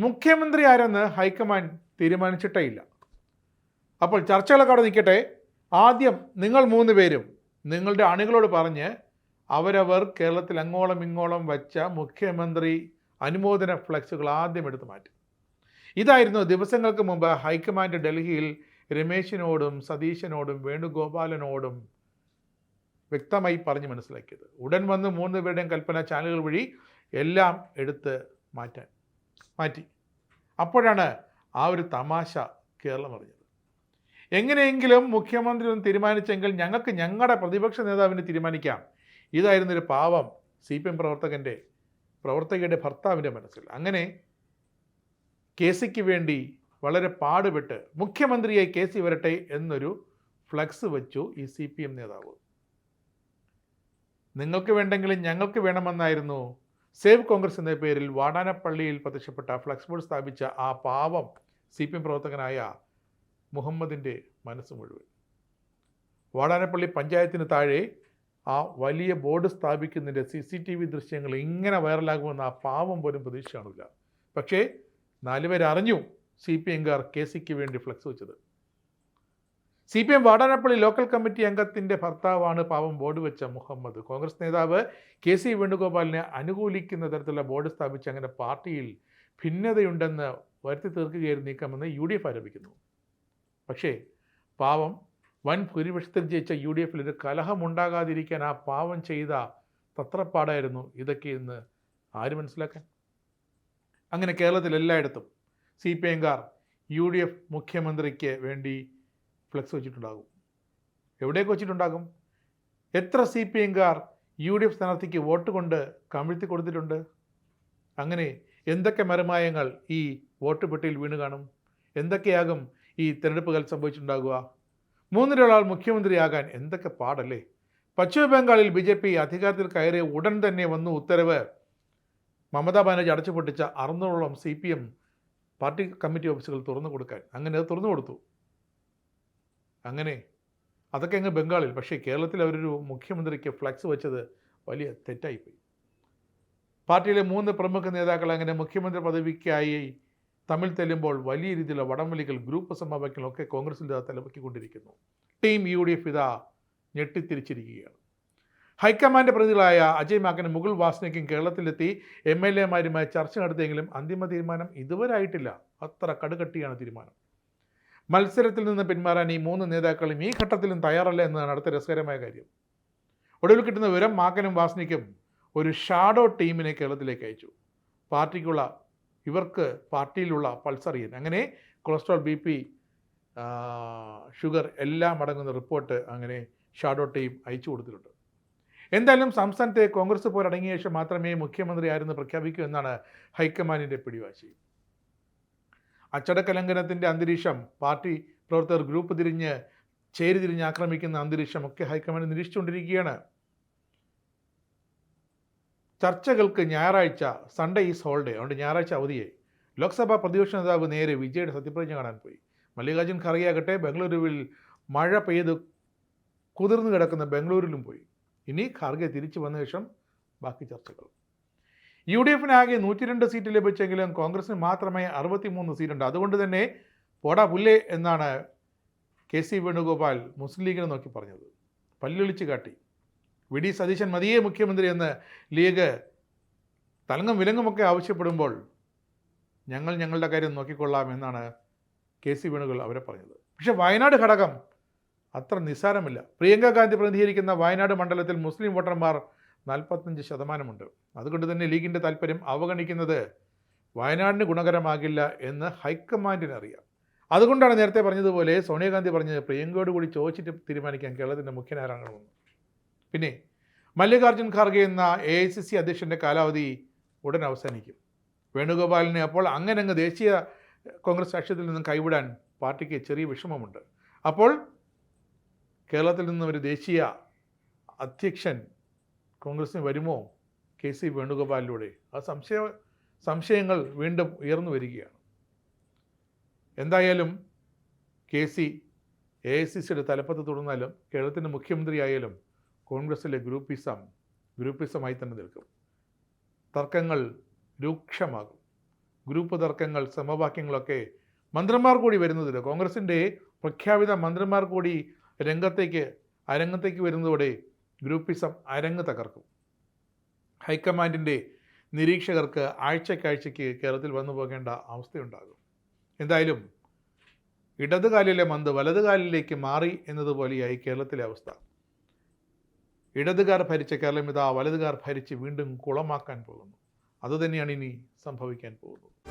മുഖ്യമന്ത്രി ആരെന്ന് ഹൈക്കമാൻഡ് തീരുമാനിച്ചിട്ടേ ഇല്ല. അപ്പോൾ ചർച്ചകളൊക്കെ അവിടെ നിൽക്കട്ടെ. ആദ്യം നിങ്ങൾ 3 പേരും നിങ്ങളുടെ അണികളോട് പറഞ്ഞ് അവരവർ കേരളത്തിൽ അങ്ങോളം ഇങ്ങോളം വച്ച മുഖ്യമന്ത്രി അനുമോദന ഫ്ലെക്സുകൾ ആദ്യം എടുത്തു മാറ്റും. ഇതായിരുന്നു ദിവസങ്ങൾക്ക് മുമ്പ് ഹൈക്കമാൻഡ് ഡൽഹിയിൽ രമേശിനോടും സതീശനോടും വേണുഗോപാലനോടും വ്യക്തമായി പറഞ്ഞ് മനസ്സിലാക്കിയത്. ഉടൻ വന്ന് 3 പേരുടെയും കൽപ്പന ചാനലുകൾ വഴി എല്ലാം എടുത്ത് മാറ്റി. അപ്പോഴാണ് ആ ഒരു തമാശ കേരളം അറിഞ്ഞത്. എങ്ങനെയെങ്കിലും മുഖ്യമന്ത്രി ഒന്ന് തീരുമാനിച്ചെങ്കിൽ ഞങ്ങൾക്ക് ഞങ്ങളുടെ പ്രതിപക്ഷ നേതാവിനെ തീരുമാനിക്കാം. ഇതായിരുന്നൊരു പാവം CPM പ്രവർത്തകയുടെ ഭർത്താവിൻ്റെ മനസ്സിൽ. അങ്ങനെ KCക്ക് വേണ്ടി വളരെ പാടുപെട്ട് മുഖ്യമന്ത്രിയെ KC വരട്ടെ എന്നൊരു ഫ്ലക്സ് വെച്ചു ഈ CPM നേതാവ്. നിങ്ങൾക്ക് വേണ്ടെങ്കിലും ഞങ്ങൾക്ക് വേണമെന്നായിരുന്നു സേവ് കോൺഗ്രസ് എന്ന പേരിൽ വാടാനപ്പള്ളിയിൽ പ്രത്യക്ഷപ്പെട്ട ഫ്ലക്സ് ബോർഡ് സ്ഥാപിച്ച ആ പാവം CPM പ്രവർത്തകനായ മുഹമ്മദിൻ്റെ മനസ്സ് മുഴുവൻ. വാടാനപ്പള്ളി പഞ്ചായത്തിന് താഴെ ആ വലിയ ബോർഡ് സ്ഥാപിക്കുന്നതിൻ്റെ CCTV ദൃശ്യങ്ങൾ ഇങ്ങനെ വൈറലാകുമെന്ന് ആ പാവം പോലും പ്രതീക്ഷ കാണില്ല. പക്ഷേ 4 പേർ അറിഞ്ഞു CPMകാർ KCക്ക് വേണ്ടി ഫ്ലക്സ് വെച്ചത്. CPM വാടാനപ്പള്ളി ലോക്കൽ കമ്മിറ്റി അംഗത്തിൻ്റെ ഭർത്താവാണ് പാവം ബോർഡ് വെച്ച മുഹമ്മദ്. കോൺഗ്രസ് നേതാവ് KC വേണുഗോപാലിനെ അനുകൂലിക്കുന്ന തരത്തിലുള്ള ബോർഡ് സ്ഥാപിച്ച് അങ്ങനെ പാർട്ടിയിൽ ഭിന്നതയുണ്ടെന്ന് വരുത്തി തീർക്കുകയായിരുന്നു നീക്കമെന്ന് UDF ആരോപിക്കുന്നു. പക്ഷേ പാവം വൻ ഭൂരിപക്ഷത്തിൽ ജയിച്ച UDFൽ ഒരു കലഹമുണ്ടാകാതിരിക്കാൻ ആ പാവം ചെയ്ത തത്രപ്പാടായിരുന്നു ഇതൊക്കെ എന്ന് ആര് മനസ്സിലാക്കാൻ? അങ്ങനെ കേരളത്തിൽ എല്ലായിടത്തും CPMകാർ UDF മുഖ്യമന്ത്രിക്ക് വേണ്ടി ഫ്ലെക്സ് വെച്ചിട്ടുണ്ടാകും. എവിടെയൊക്കെ വെച്ചിട്ടുണ്ടാകും? എത്ര CPMകാർ UDF സ്ഥാനാർത്ഥിക്ക് വോട്ട് കൊണ്ട് കമിഴ്ത്തി കൊടുത്തിട്ടുണ്ട്? അങ്ങനെ എന്തൊക്കെ മരമായങ്ങൾ ഈ വോട്ട് പെട്ടിയിൽ വീണ് കാണും? എന്തൊക്കെയാകും ഈ തിരഞ്ഞെടുപ്പുകൾ സംഭവിച്ചിട്ടുണ്ടാകുക? 3 മുഖ്യമന്ത്രിയാകാൻ എന്തൊക്കെ പാടല്ലേ? പശ്ചിമ ബംഗാളിൽ BJP അധികാരത്തിൽ കയറിയ ഉടൻ തന്നെ വന്നു ഉത്തരവ്. മമതാ ബാനർജി അടച്ചു പൊട്ടിച്ച 600ഓളം CPM പാർട്ടി കമ്മിറ്റി ഓഫീസുകൾ തുറന്നു കൊടുക്കാൻ. അങ്ങനെ അത് തുറന്നു കൊടുത്തു. അങ്ങനെ അതൊക്കെ അങ്ങ് ബംഗാളിൽ. പക്ഷേ കേരളത്തിൽ അവരൊരു മുഖ്യമന്ത്രിക്ക് ഫ്ലക്സ് വെച്ചത് വലിയ തെറ്റായിപ്പോയി. പാർട്ടിയിലെ 3 പ്രമുഖ നേതാക്കൾ അങ്ങനെ മുഖ്യമന്ത്രി പദവിക്കായി തമ്മിൽ തെല്ലുമ്പോൾ വലിയ രീതിയിലുള്ള വടംവലികൾ, ഗ്രൂപ്പ് സമാവേശങ്ങളൊക്കെ കോൺഗ്രസിൻ്റെ തലവെക്കിക്കൊണ്ടിരിക്കുന്നു. ടീം UDF ഇതാ ഞെട്ടിത്തിരിച്ചിരിക്കുകയാണ്. ഹൈക്കമാൻഡ് പ്രതികളായ അജയ് മാക്കനും മുകുൾ വാസ്നിക്കും കേരളത്തിലെത്തി MLAമാരുമായി ചർച്ച നടത്തിയെങ്കിലും അന്തിമ തീരുമാനം ഇതുവരെ ആയിട്ടില്ല. അത്ര കടുകട്ടിയാണ് തീരുമാനം. മത്സരത്തിൽ നിന്ന് പിന്മാറാൻ ഈ 3 നേതാക്കളും ഈ ഘട്ടത്തിലും തയ്യാറല്ല എന്നതാണ് അടുത്ത രസകരമായ കാര്യം. ഒടുവിൽ കിട്ടുന്ന വിവരം മാക്കനും വാസ്നിക്കും ഒരു ഷാഡോ ടീമിനെ കേരളത്തിലേക്ക് അയച്ചു. ഇവർക്ക് പാർട്ടിയിലുള്ള പൾസ് അറിയാൻ. അങ്ങനെ കൊളസ്ട്രോൾ, BP, ഷുഗർ എല്ലാം അടങ്ങുന്ന റിപ്പോർട്ട് അങ്ങനെ ഷാഡോ ടീം അയച്ചു കൊടുത്തിട്ടുണ്ട്. എന്തായാലും സംസ്ഥാനത്തെ കോൺഗ്രസ് പോരടങ്ങിയ ശേഷം മാത്രമേ മുഖ്യമന്ത്രി ആരെന്ന് പ്രഖ്യാപിക്കൂ എന്നാണ് ഹൈക്കമാൻഡിൻ്റെ പിടിവാശി. അച്ചടക്ക ലംഘനത്തിൻ്റെ അന്തരീക്ഷം, പാർട്ടി പ്രവർത്തകർ ഗ്രൂപ്പ് ചേരിതിരിഞ്ഞ് ആക്രമിക്കുന്ന അന്തരീക്ഷമൊക്കെ ഹൈക്കമാൻഡ് നിരീക്ഷിച്ചുകൊണ്ടിരിക്കുകയാണ്. ചർച്ചകൾക്ക് ഞായറാഴ്ച സൺഡേ ഈസ് ഹോളിഡേ, അതുകൊണ്ട് ഞായറാഴ്ച അവധിയായി. ലോക്സഭാ പ്രതിപക്ഷ നേതാവ് നേരെ വിജയുടെ സത്യപ്രതിജ്ഞ കാണാൻ പോയി. മല്ലികാർജുൻ ഖാർഗെ ആകട്ടെ ബംഗളൂരുവിൽ മഴ പെയ്ത് കുതിർന്നു കിടക്കുന്ന ബംഗളൂരിലും പോയി. ഇനി ഖാർഗെ തിരിച്ചു വന്ന ശേഷം ബാക്കി ചർച്ചകൾ. UDFനാകെ 102 സീറ്റ് ലഭിച്ചെങ്കിലും കോൺഗ്രസിന് മാത്രമേ 63 സീറ്റുണ്ട്. അതുകൊണ്ട് തന്നെ പോടാ പുല്ലേ എന്നാണ് KC വേണുഗോപാൽ മുസ്ലിം ലീഗിനെ നോക്കി പറഞ്ഞത്. പല്ലൊളിച്ച് കാട്ടി. VD സതീശൻ മതിയേ മുഖ്യമന്ത്രി എന്ന് ലീഗ് തലങ്ങും വിലങ്ങുമൊക്കെ ആവശ്യപ്പെടുമ്പോൾ ഞങ്ങളുടെ കാര്യം നോക്കിക്കൊള്ളാം എന്നാണ് KC വേണുഗോപാൽ അവരെ പറഞ്ഞത്. പക്ഷേ വയനാട് ഘടകം അത്ര നിസ്സാരമില്ല. പ്രിയങ്ക ഗാന്ധി പ്രതിനിധീകരിക്കുന്ന വയനാട് മണ്ഡലത്തിൽ മുസ്ലിം വോട്ടർമാർ 45%. അതുകൊണ്ട് തന്നെ ലീഗിൻ്റെ താല്പര്യം അവഗണിക്കുന്നത് വയനാടിന് ഗുണകരമാകില്ല എന്ന് ഹൈക്കമാൻഡിന് അറിയാം. അതുകൊണ്ടാണ് നേരത്തെ പറഞ്ഞതുപോലെ സോണിയാഗാന്ധി പറഞ്ഞത് പ്രിയങ്കയോട് കൂടി ചോദിച്ചിട്ട് തീരുമാനിക്കാൻ കേരളത്തിൻ്റെ മുഖ്യനാരാകണമെന്ന്. പിന്നെ മല്ലികാർജുൻ ഖാർഗെ എന്ന AICC അധ്യക്ഷൻ്റെ കാലാവധി ഉടൻ അവസാനിക്കും. വേണുഗോപാലിനെ അപ്പോൾ അങ്ങ് ദേശീയ കോൺഗ്രസ് രാഷ്ട്രീയത്തിൽ നിന്നും കൈവിടാൻ പാർട്ടിക്ക് ചെറിയ വിഷമമുണ്ട്. അപ്പോൾ കേരളത്തിൽ നിന്നും ഒരു ദേശീയ അധ്യക്ഷൻ കോൺഗ്രസിന് വരുമോ KC വേണുഗോപാലിലൂടെ? ആ സംശയങ്ങൾ വീണ്ടും ഉയർന്നു വരികയാണ്. എന്തായാലും KC AICCയുടെ തലപ്പത്ത് തുടർന്നാലും കേരളത്തിൻ്റെ മുഖ്യമന്ത്രിയായാലും കോൺഗ്രസിലെ ഗ്രൂപ്പിസമായി തന്നെ നിൽക്കും. തർക്കങ്ങൾ രൂക്ഷമാകും. ഗ്രൂപ്പ് തർക്കങ്ങൾ, സമവാക്യങ്ങളൊക്കെ മന്ത്രിമാർ കൂടി വരുന്നതിൽ, കോൺഗ്രസിൻ്റെ പ്രഖ്യാപിത മന്ത്രിമാർ കൂടി അരങ്ങത്തേക്ക് വരുന്നതോടെ ഗ്രൂപ്പിസം അരങ്ങ് തകർക്കും. ഹൈക്കമാൻഡിൻ്റെ നിരീക്ഷകർക്ക് ആഴ്ചയ്ക്കാഴ്ചയ്ക്ക് കേരളത്തിൽ വന്നു പോകേണ്ട അവസ്ഥയുണ്ടാകും. എന്തായാലും ഇടതുകാലിലെ മന്ത് വലതുകാലിലേക്ക് മാറി എന്നതുപോലെയായി കേരളത്തിലെ അവസ്ഥ. ഇടതുകാർ ഭരിച്ച കേരളം ഇതാ വലതുകാർ ഭരിച്ച് വീണ്ടും കുളമാക്കാൻ പോകുന്നു. അതുതന്നെയാണ് ഇനി സംഭവിക്കാൻ പോകുന്നത്.